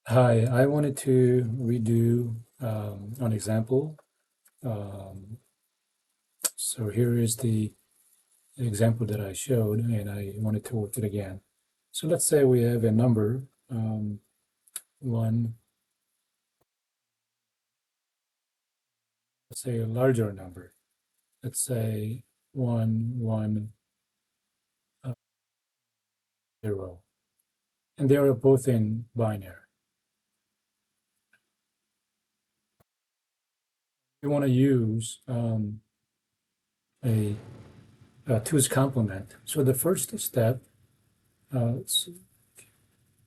Hi, I wanted to redo an example. Um, so here is the example that I showed, and I wanted to work it again. So let's say we have a number, one, let's say a larger number. Let's say 110, and they are both in binary. We want to use a, a two's complement. So the first step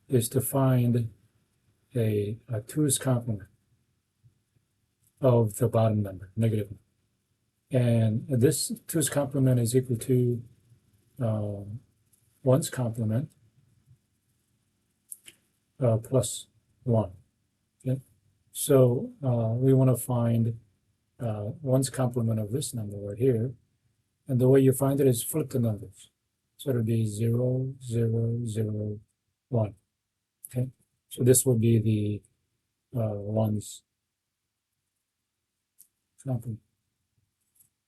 is to find a two's complement of the bottom number, negative. And this two's complement is equal to one's complement plus one. Okay? So we want to find one's complement of this number right here. And the way you find it is flip the numbers. So it'll be 0, 0, 0, 1. Okay? So this will be the one's complement.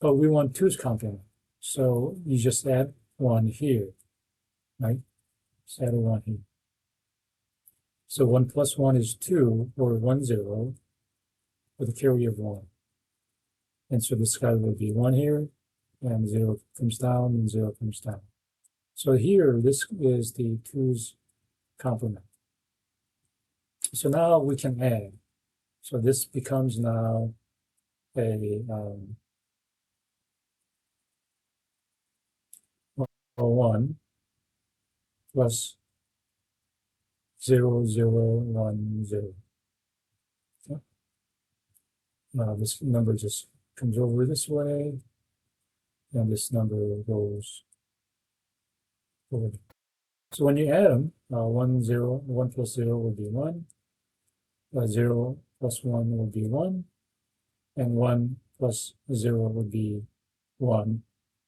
But we want two's complement. So you just add 1 here, right? Just add a 1 here. So 1 plus 1 is 2, or 1, 0, with a carry of 1. And so this guy will be 1 here, and 0 comes down, and 0 comes down. So here, this is the 2's complement. So now we can add. So this becomes now a 1 plus 0, 0, 1, 0. Okay. Now this number just comes over this way, and this number goes over. So when you add them, 1, 0, 1 plus 0 will be 1, 0 plus 1 will be 1, and 1 plus 0 would be 1,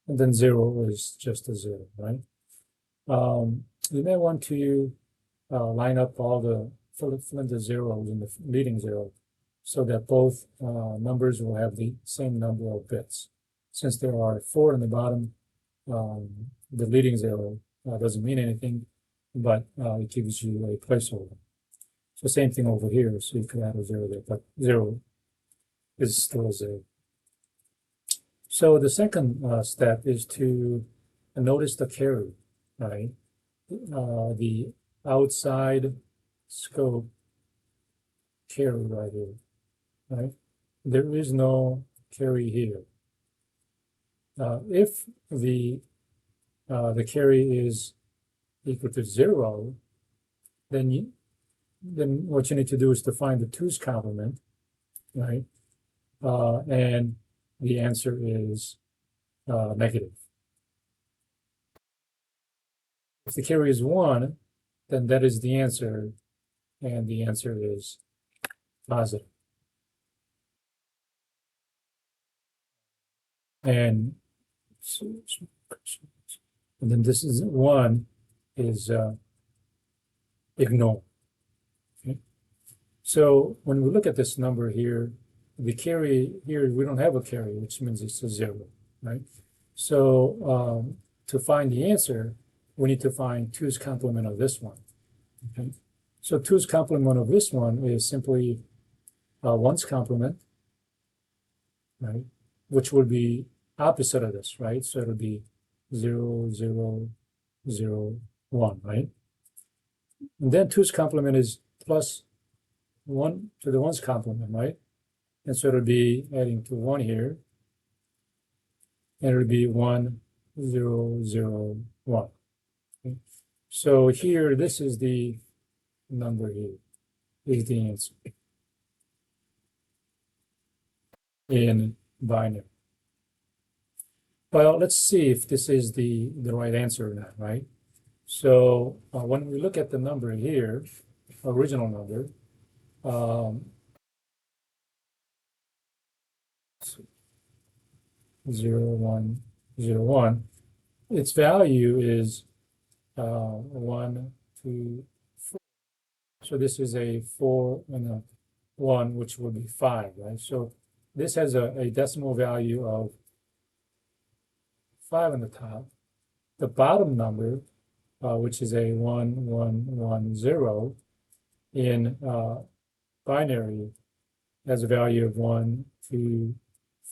and then 0 is just a 0, right? You may want to line up all the zeros in the leading zero so that both numbers will have the same number of bits. Since there are 4 in the bottom, the leading zero doesn't mean anything, but it gives you a placeholder. So same thing over here, so you could add a 0 there, but 0 is still a 0. So the second step is to notice the carry, right? The outside scope carry right here, right? There is no carry here. If the carry is equal to 0, then what you need to do is to find the 2's complement, right? And the answer is negative. If the carry is 1, then that is the answer, and the answer is positive. And then this is 1 is ignore. Okay? So when we look at this number here, the carry here, we don't have a carry, which means it's a 0, right? So to find the answer, we need to find 2's complement of this one. Okay? So 2's complement of this one is simply 1's complement, right? Which would be opposite of this, right? So it'll be 0, 0, 0, 1, right? And then 2's complement is plus 1 to the 1's complement, right? And so it'll be adding to 1 here, and it'll be 1, 0, 0, 1. Okay? So here, this is the number here, is the answer in binary. Well, let's see if this is the right answer or not, right? So when we look at the number here, original number, 0, 1, 0, 1, its value is 1, 2, 4. So this is a 4 and a 1, which would be 5, right? So this has a decimal value of 5 on the top. The bottom number, which is a 1110 in binary, has a value of 1, 2,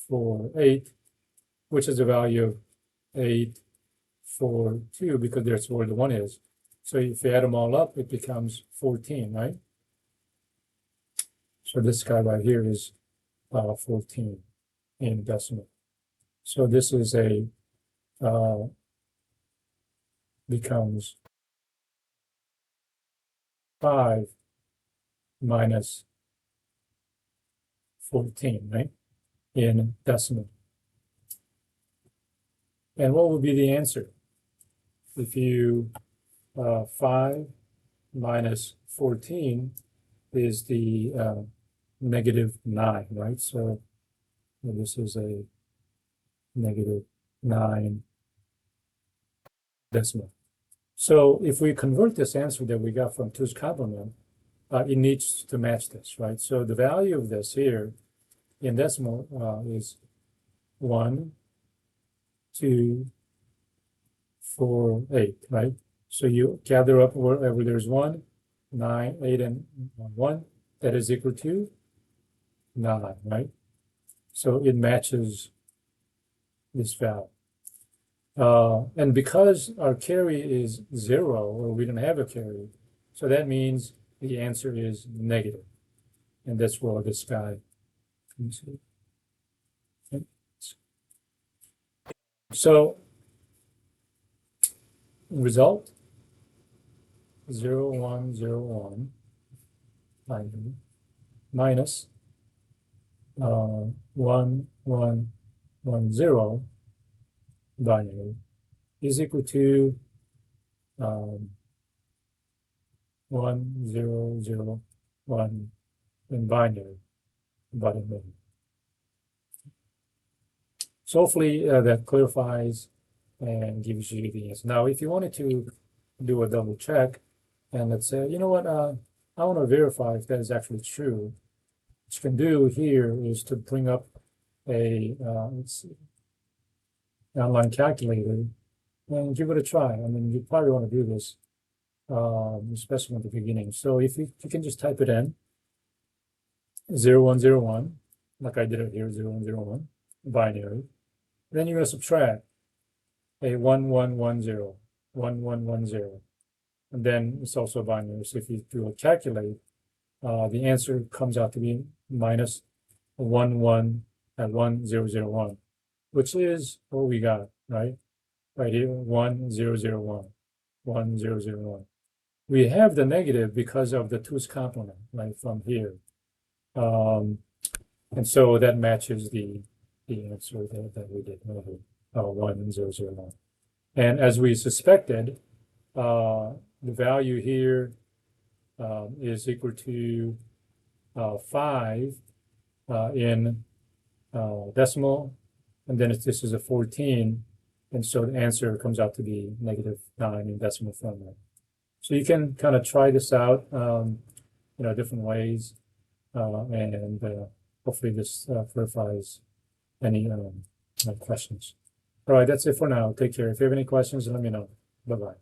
4, 8, which is a value of 8, 4, 2, because that's where the 1 is. So if you add them all up, it becomes 14, right? So this guy right here is 14 in decimal. So this is becomes 5 minus 14, right, in decimal. And what would be the answer? If you 5 minus 14 is the -9, right? So this is a -9 decimal. So if we convert this answer that we got from 2's complement, it needs to match this, right? So the value of this here in decimal is 1, 2, 4, 8, right? So you gather up wherever there's 1, 9, 8, and 1, that is equal to 9, right? So it matches this value. And because our carry is 0, or we don't have a carry, so that means the answer is negative. And that's where this guy comes in. Okay. So result 0101 minus 1110 binary is equal to 1001 in binary bottom line. So hopefully that clarifies and gives you the answer. Now, if you wanted to do a double check, and let's say, you know what, I want to verify if that is actually true. What you can do here is to bring up a let's see, online calculator and give it a try. I mean, you probably want to do this, especially at the beginning. So if you can just type it in, 0101, like I did it here, 0101, binary. Then you're going to subtract a 1110, 1110. And then it's also binary. So if you do a calculate, the answer comes out to be minus 1001, which is what we got, right? Right here, 1001, 1001. We have the negative because of the 2's complement, right, from here. And so that matches the answer that we did, 1001. And as we suspected, the value here is equal to 5 in decimal, and then this is a 14, and so the answer comes out to be -9 in decimal format. So you can kind of try this out, different ways, and hopefully this clarifies any questions. All right, that's it for now. Take care. If you have any questions, let me know. Bye-bye.